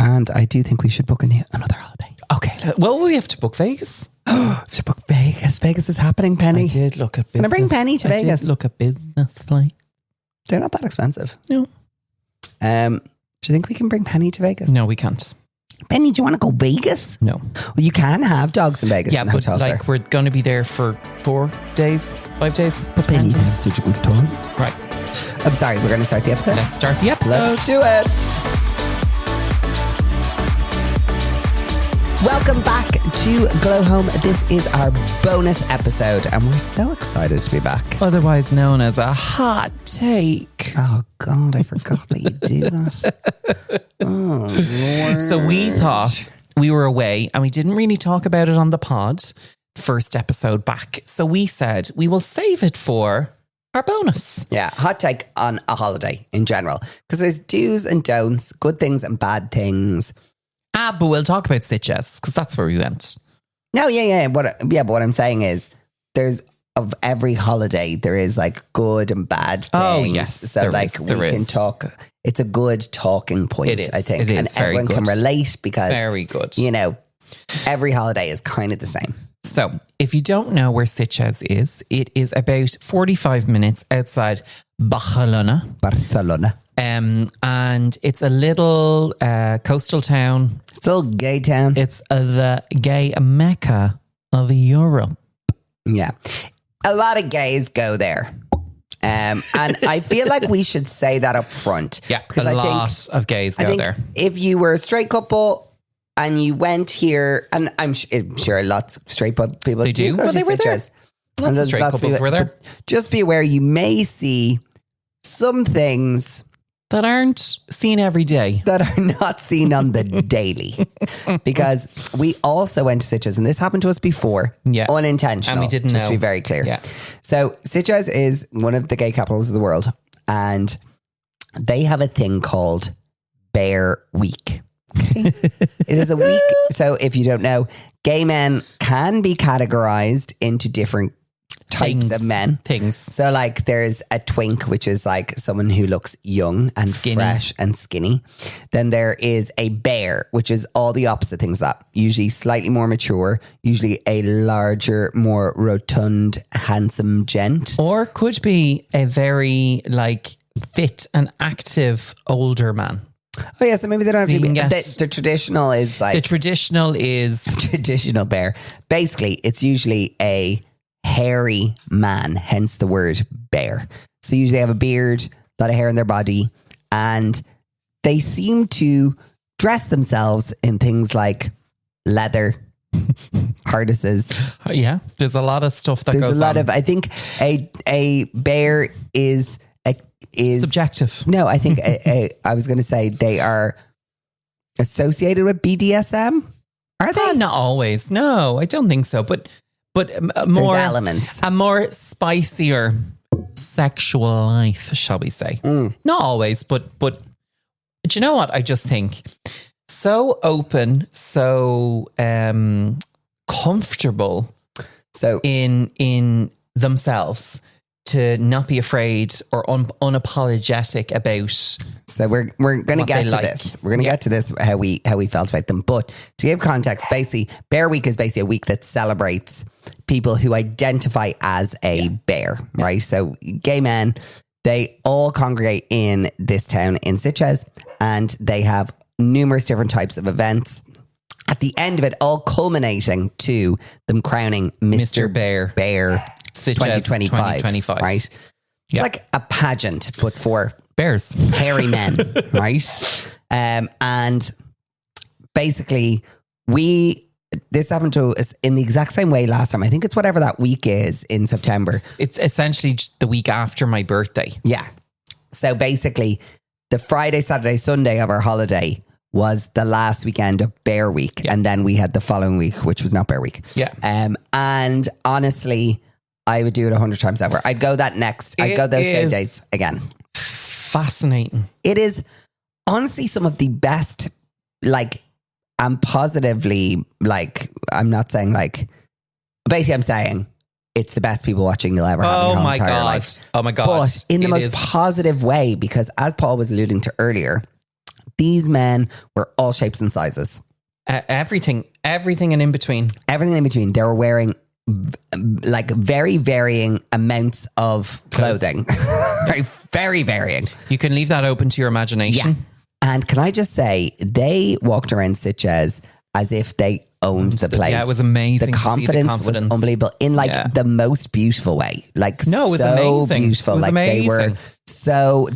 And I do think we should book another holiday. Okay. Well, we have to book Vegas. We have to book Vegas. Vegas is happening, Penny. I did look at business. Can I bring Penny to Vegas? Did look at business flights. They're not that expensive. No. Do you think we can bring Penny to Vegas? No, we can't. Penny, do you want to go Vegas? No. Well, you can have dogs in Vegas. Yeah, in but hotels like there. we're going to be there for 4 days, 5 days. But Penny has such a good time. Right. I'm sorry, we're going to start the episode. Let's start the episode. Let's do it. Welcome back to Glow Home. This is our bonus episode, and we're so excited to be back. Otherwise known as a hot take. Oh, God, I forgot that you do that. Oh, Lord. So we thought we were away and we didn't really talk about it on the pod first episode back. So we said we will save it for our bonus. Yeah, hot take on a holiday in general. Because there's do's and don'ts, good things and bad things. But we'll talk about Sitges because that's where we went. No, yeah. But what I'm saying is there's of every holiday, there is like good and bad things. Oh, yes. So we can talk. It's a good talking point, It is. I think. It is and very everyone can good. relate because, Very good. you know, every holiday is kind of the same. So if you don't know where Sitges is, it is about 45 minutes outside Barcelona. And it's a little coastal town. It's a little gay town. It's the gay mecca of Europe. Yeah. A lot of gays go there. And I feel like we should say that up front. Yeah, because a lot of gays go there. If you were a straight couple and you went here, and I'm sure lots of straight people They do. go Well, to they were there. Sitges. Lots And of straight couples were there. but just be aware, you may see some things That aren't seen every day. that are not seen on the daily. Because we also went to Sitges, and this happened to us before. Yeah. Unintentional. And we didn't just know. to be very clear. Yeah. So Sitges is one of the gay capitals of the world, and they have a thing called Bear Week. Okay? It is a week. So if you don't know, gay men can be categorized into different types of men. Things. So like there's a twink, which is like someone who looks young and Skinny. fresh and skinny. Then there is a bear, which is all the opposite things of that. Usually slightly more mature, usually a larger, more rotund, handsome gent. Or could be a very like fit and active older man. Oh yeah, so maybe they don't have So to you be. can get- The traditional is like The traditional is traditional bear. Basically, it's usually a hairy man, hence the word bear. So usually they have a beard, a lot of hair on their body, and they seem to dress themselves in things like leather, harnesses. yeah. There's a lot of stuff that There's goes a lot on. of. I think a bear is Subjective. No, I think I was going to say they are associated with BDSM. Are they? Not always. No, I don't think so. But more There's elements. a more spicier sexual life, shall we say? Not always, but do you know what? I just think so open, so comfortable. So in themselves to not be afraid or unapologetic about. So we're going to What get they to like. this. We're going to get to this how we felt about them. But to give context, basically, Bear Week is basically a week that celebrates people who identify as a bear, right? So gay men, they all congregate in this town in Sitges, and they have numerous different types of events. At the end of it, all culminating to them crowning Mr. Bear. Sitges 2025, right? It's like a pageant, but for bears. hairy men, right? And basically, this happened to us in the exact same way last time. I think it's whatever that week is in September. It's essentially just the week after my birthday. Yeah. So basically, the Friday, Saturday, Sunday of our holiday was the last weekend of Bear Week. Yeah. And then we had the following week, which was not Bear Week. Yeah. And honestly, I would do it 100 times over. I'd go that next. I'd go those same is dates again. Fascinating. It is honestly some of the best, like, I'm positively, like, I'm not saying like, basically I'm saying it's the best people watching you'll ever have in your whole entire life. Oh my God. But in the It most is. positive way, because as Paul was alluding to earlier, These men were all shapes and sizes. Everything and in between. Everything in between. They were wearing like very varying amounts of clothing. Right? Very varying. You can leave that open to your imagination. Yeah. And can I just say, they walked around Sitges as if they owned the place. Yeah, it was amazing. The confidence was unbelievable in like the most beautiful way. Like, no, it was so amazing. beautiful. It was like amazing.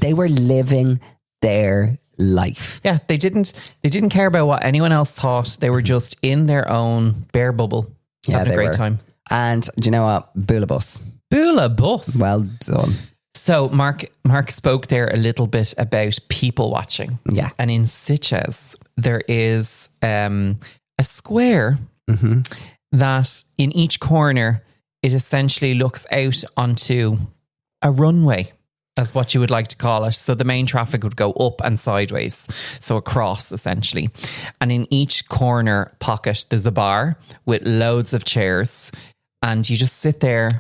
they were living their life. Yeah, they didn't care about what anyone else thought. They were just in their own bare bubble, having a great time. And do you know what? Bula bus. Bula bus. Well done. So Mark spoke there a little bit about people watching. Yeah. And in Sitges, there is a square that in each corner, it essentially looks out onto a runway, as what you would like to call it. So the main traffic would go up and sideways. So across, essentially. And in each corner pocket, there's a bar with loads of chairs. And you just sit there,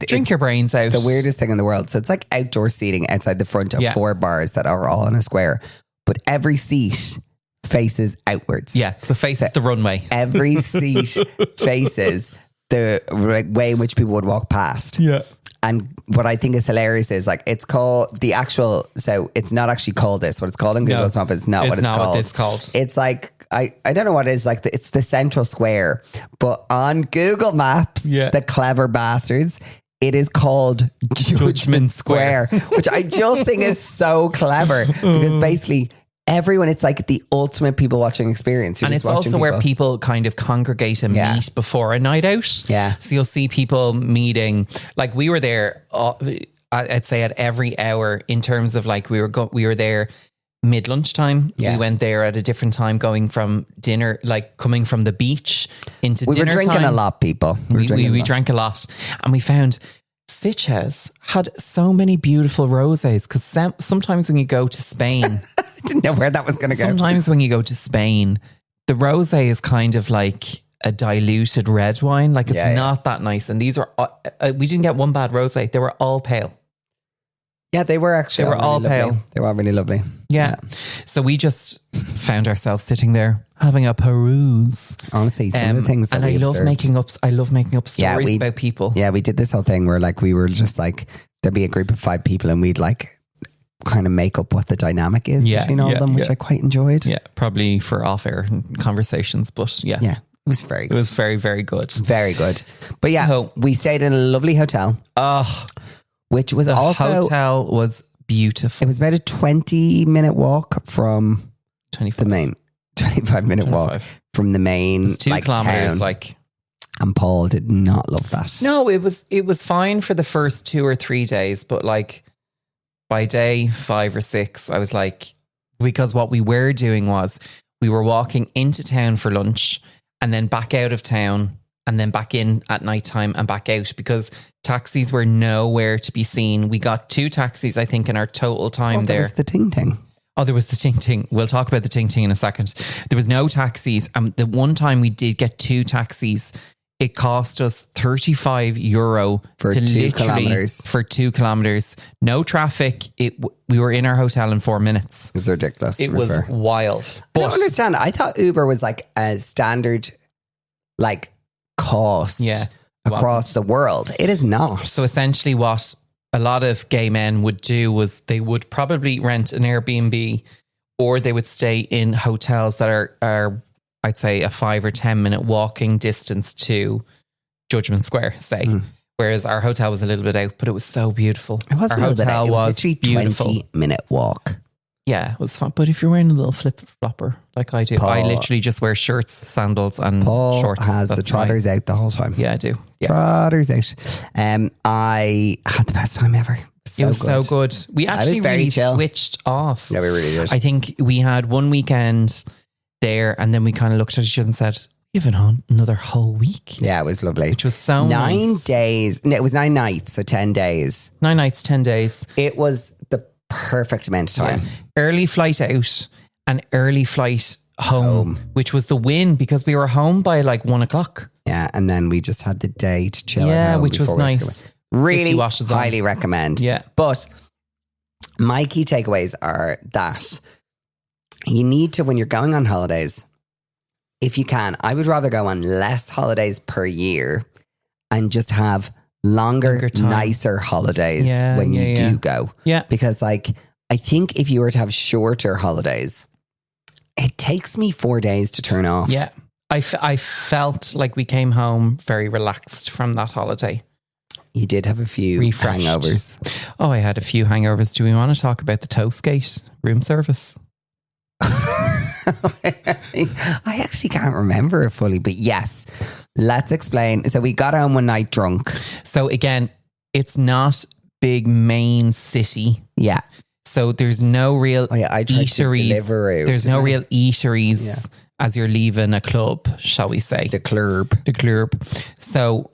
drink your brains out. The weirdest thing in the world. So it's like outdoor seating outside the front of 4 bars that are all in a square. But every seat faces outwards. Yeah, so faces the runway. Every seat faces the way in which people would walk past. Yeah. And what I think is hilarious is like, it's called so it's not actually called this. What it's called in Google's map is not what it's called. What it's called. It's like, I don't know what it is, like it's the central square, but on Google Maps, the clever bastards, it is called Judgment Square, which I just think is so clever because basically everyone, it's like the ultimate people watching experience. And it's also where people kind of congregate and meet before a night out. Yeah. So you'll see people meeting, like we were there, I'd say at every hour in terms of like we were there mid lunchtime. Yeah. We went there at a different time, going from dinner, like coming from the beach into dinner time. We were drinking a lot, people. We drank a lot, and we found Sitges had so many beautiful rosés because sometimes when you go to Spain, I didn't know where that was going to go. Sometimes when you go to Spain, the rosé is kind of like a diluted red wine. Like it's not that nice. And these are, we didn't get one bad rosé. They were all pale. Yeah, they were actually. They were all really pale. Lovely. They were all really lovely. Yeah. So we just found ourselves sitting there having a peruse. Honestly, some of the things that and I love making up stories about people. Yeah, we did this whole thing where like we were just like, there'd be a group of 5 people and we'd like kind of make up what the dynamic is between all of them, which I quite enjoyed. Yeah, probably for off-air conversations, but yeah. Yeah, it was very good. It was very, very good. Very good. But yeah, so, we stayed in a lovely hotel. Which was also... The hotel was beautiful. It was about a 20-minute walk from 25. the main... 25-minute walk from the main 2 kilometers town. like... And Paul did not love that. No, it was fine for the first 2 or 3 days, but like by day 5 or 6, I was like... Because what we were doing was we were walking into town for lunch and then back out of town and then back in at nighttime and back out because taxis were nowhere to be seen. We got 2 taxis, I think, in our total time there. There was the Ting Ting. Oh, there was the Ting Ting. We'll talk about the Ting Ting in a second. There was no taxis. And the one time we did get 2 taxis, it cost us €35 for 2 kilometers. For 2 kilometers. No traffic. We were in our hotel in 4 minutes. It's ridiculous. It was wild. I don't understand. I thought Uber was like a standard, like, cost across the world. It is not. So essentially what a lot of gay men would do was they would probably rent an Airbnb or they would stay in hotels that are I'd say a 5 or 10 minute walking distance to Judgment Square, say. Whereas our hotel was a little bit out, but it was so beautiful. It was our a little bit out. It was literally beautiful. 20-minute walk. Yeah, it was fun. But if you're wearing a little flip flopper like I do, I literally just wear shirts, sandals, and shorts. Has the trotters out the whole time. Yeah, I do. Yeah. Trotters out. I had the best time ever. It was so good. We actually really switched off. Yeah, we really did. I think we had one weekend there, and then we kind of looked at each other and said, "You have another whole week." Yeah, it was lovely. Which was so 9 nice. days. No, it was 9 nights, so 10 days. 9 nights, 10 days. It was the perfect amount of time. Yeah. Early flight out and early flight home, which was the win because we were home by like 1 o'clock. Yeah, and then we just had the day to chill at home. Which was nice. Really highly recommend. Yeah. But my key takeaways are that you need to, when you're going on holidays, if you can, I would rather go on less holidays per year and just have longer time. nicer holidays when you do go. Yeah. Because like, I think if you were to have shorter holidays, it takes me 4 days to turn off. Yeah. I felt like we came home very relaxed from that holiday. You did have a few hangovers. Oh, I had a few hangovers. Do we want to talk about the Toastgate room service? I actually can't remember it fully, but yes, let's explain. So we got home one night drunk. So again, it's not big main city. Yeah. So there's no real eateries. There's no real eateries as you're leaving a club, shall we say. The club. So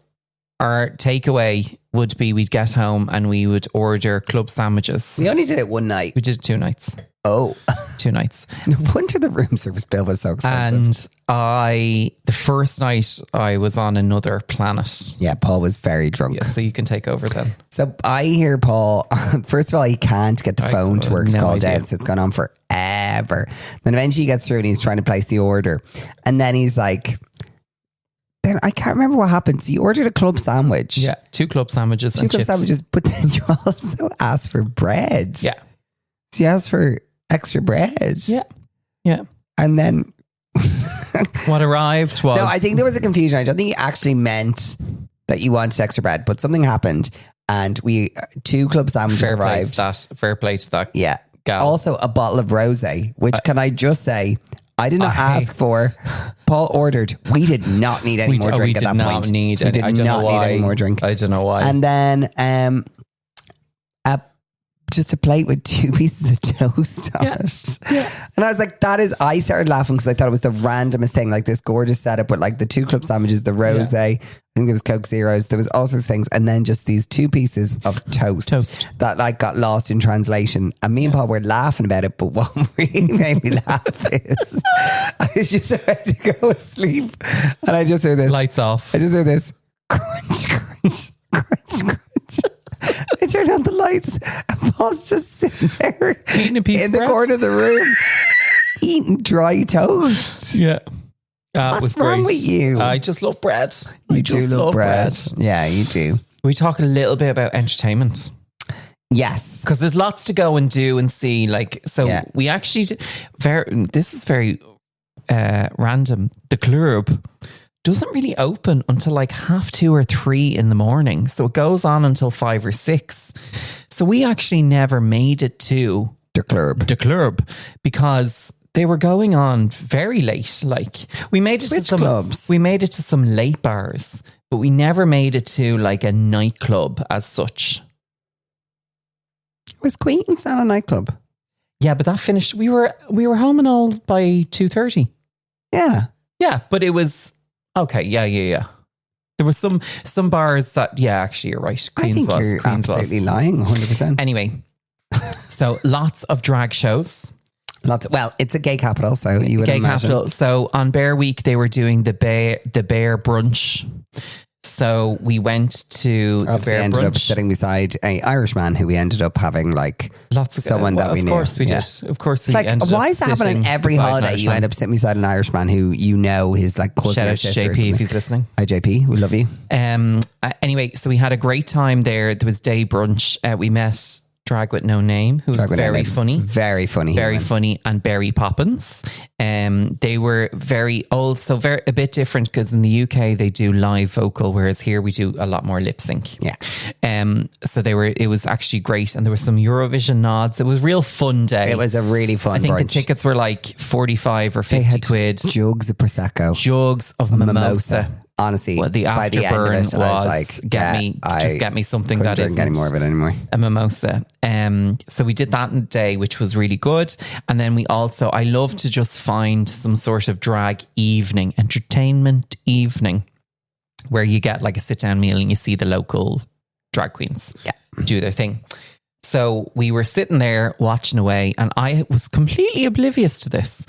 our takeaway would be we'd get home and we would order club sandwiches. We only did it one night. We did it 2 nights. Oh. 2 nights. No wonder the room service bill was so expensive. And the first night I was on another planet. Yeah, Paul was very drunk. Yeah, so you can take over then. So I hear Paul, first of all, he can't get the phone to work to call down. So it's gone on forever. Then eventually he gets through and he's trying to place the order. And then he's like, then I can't remember what happened. So you ordered a club sandwich. Yeah, 2 club sandwiches and chips. But then you also asked for bread. Yeah. So you asked for extra bread. Yeah. Yeah. And then what arrived was... No, I think there was a confusion. I don't think he actually meant that you wanted extra bread, but something happened and 2 club sandwiches arrived. Fair play to that. Yeah. Gal. Also a bottle of rosé, which can I just say, I did not ask for. Paul ordered. We did not need any more drink at that point. We did not need any more drink. I don't know why. And then just a plate with 2 pieces of toast on it. Yeah. And I was like, I started laughing because I thought it was the randomest thing, like this gorgeous setup with like the 2 club sandwiches, the rosé, I think there was Coke Zeros, there was all sorts of things, and then just these 2 pieces of toast that like got lost in translation. And me and Paul were laughing about it, but what really made me laugh is I was just about to go asleep and I just heard this. Lights off. I just heard this crunch, crunch, crunch, crunch. I turned on the lights and Paul's just sitting there eating a piece in the corner of the room eating dry toast. Yeah. What's wrong with you? I just love bread. You do love bread. Yeah, you do. We talk a little bit about entertainment. Yes. Because there's lots to go and do and see. We actually... This is very random. The club doesn't really open until like 2:30 or 3 in the morning. So it goes on until 5 or 6. So we actually never made it to the club because they were going on very late. Like we made it to some clubs. We made it to some late bars, but we never made it to like a nightclub as such. Was Queen's not a nightclub? Yeah, but that finished. We were home and all by 2:30. Yeah. Yeah, but it was okay. Yeah. There was some bars that actually you're right. Queen's you're absolutely lying 100%. Anyway, so lots of drag shows. It's a gay capital, so you would imagine. Capital. So on Bear Week they were doing the Bear brunch. So we went to the Bear ended brunch. Up sitting beside an Irishman who we ended up having like lots of someone that we knew. Of course we did. Of course we ended why up is that happening every holiday? You end up sitting beside an Irishman who you know his like cousin Shout or out to sister. JP if he's listening. Hi JP, we love you. Anyway, so we had a great time there. There was day brunch. We met Drag with No Name, who was very funny. Very funny. Very funny. And Berry Poppins. They were very old, so a bit different because in the UK they do live vocal, whereas here we do a lot more lip sync. Yeah. So it was actually great. And there were some Eurovision nods. It was a real fun day. It was a really fun I think brunch. the tickets were like 45 or 50 quid. Jugs of Prosecco. Jugs of mimosa. Honestly, the afterburn was like, get me something that isn't any more of it anymore. A mimosa. So we did that in the day, which was really good. And then I love to just find some sort of drag evening, entertainment evening, where you get like a sit down meal and you see the local drag queens do their thing. So we were sitting there watching away, and I was completely oblivious to this,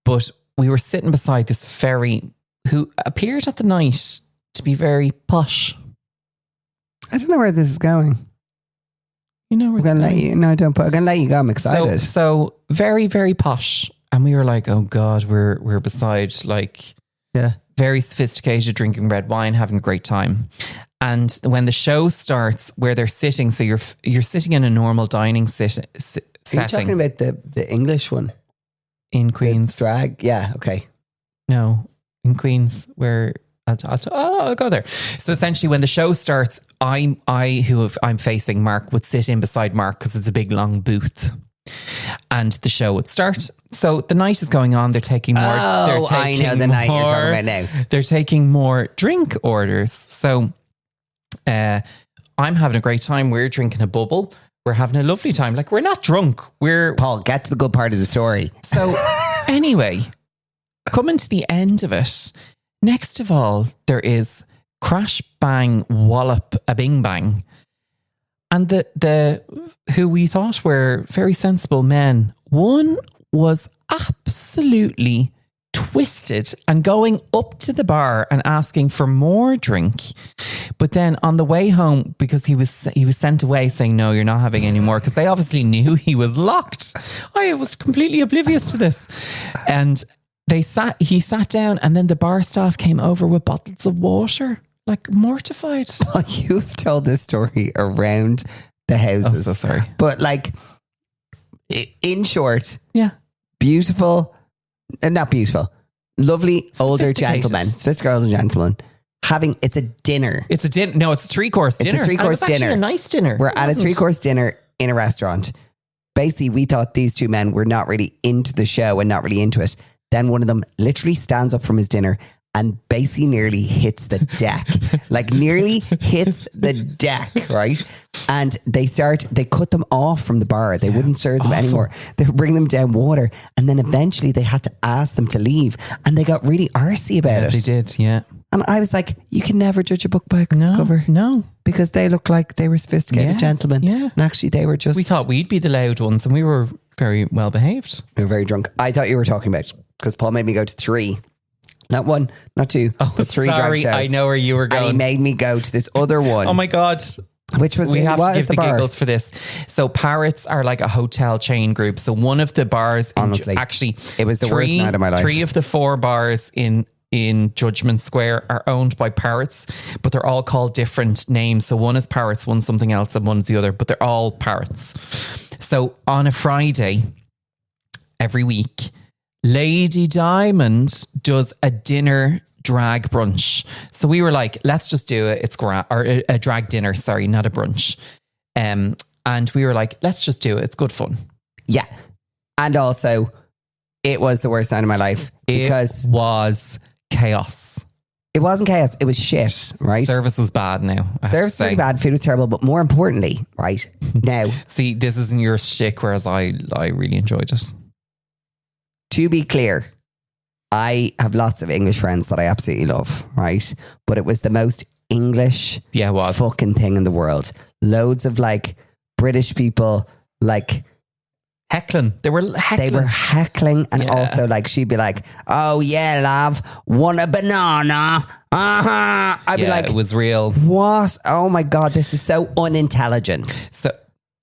but we were sitting beside this fairy who appeared at the night to be very posh. I don't know where this is going. You know where I'm going to let you. No, don't. I'm going to let you go. I'm excited. So very, very posh. And we were like, oh God, we're beside like very sophisticated drinking red wine, having a great time. And when the show starts, where they're sitting, so you're sitting in a normal dining setting. Are you talking about the English one? In Queens. The drag? Yeah, okay. No, in Queens, where I'll go there. So essentially, when the show starts, I'm facing Mark, would sit in beside Mark because it's a big long booth, and the show would start. So the night is going on. They're taking more. I know the night you're talking about now. They're taking more drink orders. So I'm having a great time. We're drinking a bubble. We're having a lovely time. Like, we're not drunk. Paul, get to the good part of the story. So anyway, coming to the end of it, next of all, there is crash, bang, wallop, a bing bang. And the who we thought were very sensible men, one was absolutely twisted and going up to the bar and asking for more drink. But then on the way home, because he was sent away saying, no, you're not having any more, because they obviously knew he was locked. I was completely oblivious to this. And he sat down, and then the bar staff came over with bottles of water, like mortified. Well, you've told this story around the houses. Oh, so sorry. But like, in short, yeah, beautiful, not beautiful, lovely older gentlemen, sophisticated older gentlemen. It's a dinner. It's a dinner. No, it's a 3-course dinner. It's a 3-course dinner. Actually a nice dinner. We're at a 3-course dinner in a restaurant. Basically, we thought these two men were not really into the show and not really into it. Then one of them literally stands up from his dinner and basically nearly hits the deck. Like, nearly hits the deck, right? And they cut them off from the bar. They wouldn't serve them anymore. They would bring them down water. And then eventually they had to ask them to leave. And they got really arsy about it. They did, yeah. And I was like, you can never judge a book by its cover. No. Because they look like they were sophisticated gentlemen. Yeah. And actually they were just... We thought we'd be the loud ones, and we were very well behaved. They were very drunk. I thought you were talking about, because Paul made me go to 3. Not 1, not 2, but 3 drag shows. I know where you were going. And he made me go to this other one. Oh my God. Which was... We have to give the giggles for this. So Parrots are like a hotel chain group. So one of the bars... Honestly, actually, it was the worst night of my life. 3 of the 4 bars in Judgment Square are owned by Parrots, but they're all called different names. So one is Parrots, one's something else, and one's the other, but they're all Parrots. So on a Friday every week, Lady Diamond does a dinner drag brunch. So we were like, let's just do it. It's or a drag dinner, sorry, not a brunch. And we were like, let's just do it. It's good fun. Yeah. And also, it was the worst night of my life because it was chaos. It wasn't chaos. It was shit, right? Service was bad now. Service was really bad. Food was terrible. But more importantly, right now... See, this isn't your shtick, whereas I really enjoyed it. To be clear, I have lots of English friends that I absolutely love, right? But it was the most English fucking thing in the world. Loads of like British people like... Heckling. They were heckling. And also like she'd be like, oh yeah, love, want a banana? I'd be like, it was real. What? Oh my God, this is so unintelligent. So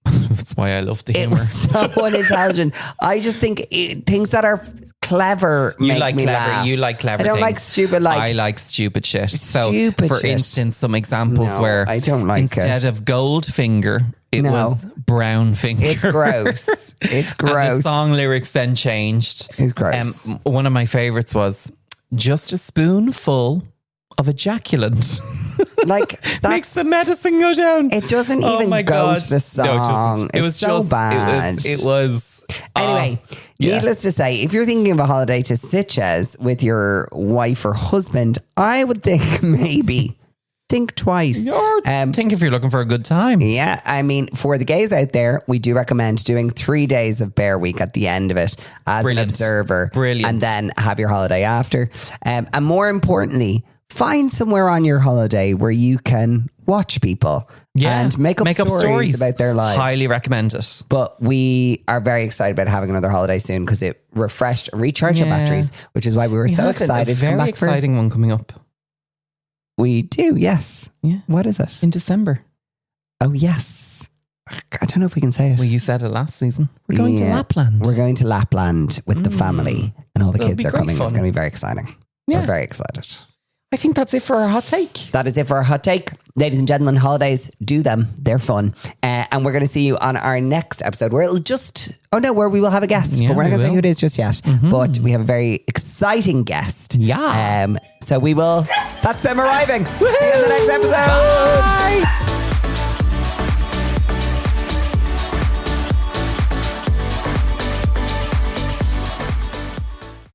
that's why I love the humor. It was so unintelligent. I just think things that are clever make me laugh. You like clever things. I don't like stupid I like stupid shit. Stupid for shit. Instance, some examples where I don't like instead of Goldfinger, it was Brown Finger. It's gross. It's gross. And the song lyrics then changed. It's gross. One of my favorites was just a spoonful of ejaculant. Like that makes the medicine go down. It doesn't even go to the song. It was so bad. It was anyway. Needless to say, if you're thinking of a holiday to Sitges with your wife or husband, I would think maybe think twice. Think if you're looking for a good time. Yeah, I mean, for the gays out there, we do recommend doing 3 days of Bear Week at the end of it as an observer. Brilliant. And then have your holiday after. And more importantly, find somewhere on your holiday where you can watch people and make up stories about their lives. Highly recommend it. But we are very excited about having another holiday soon because it refreshed and recharged our batteries, which is why we were so excited to come back. Very exciting one coming up. We do, yes. Yeah. What is it? In December. Oh, yes. I don't know if we can say it. Well, you said it last season. We're going to Lapland. We're going to Lapland with the family, and all the That'll kids be are great coming. fun. It's going to be very exciting. Yeah. We're very excited. I think that's it for our hot take. That is it for our hot take. Ladies and gentlemen, holidays, do them. They're fun. And we're going to see you on our next episode where it'll just, where we will have a guest. Yeah, but we're not going to say who it is just yet. But we have a very exciting guest. Yeah. So we will, that's them arriving. See you in the next episode. Bye.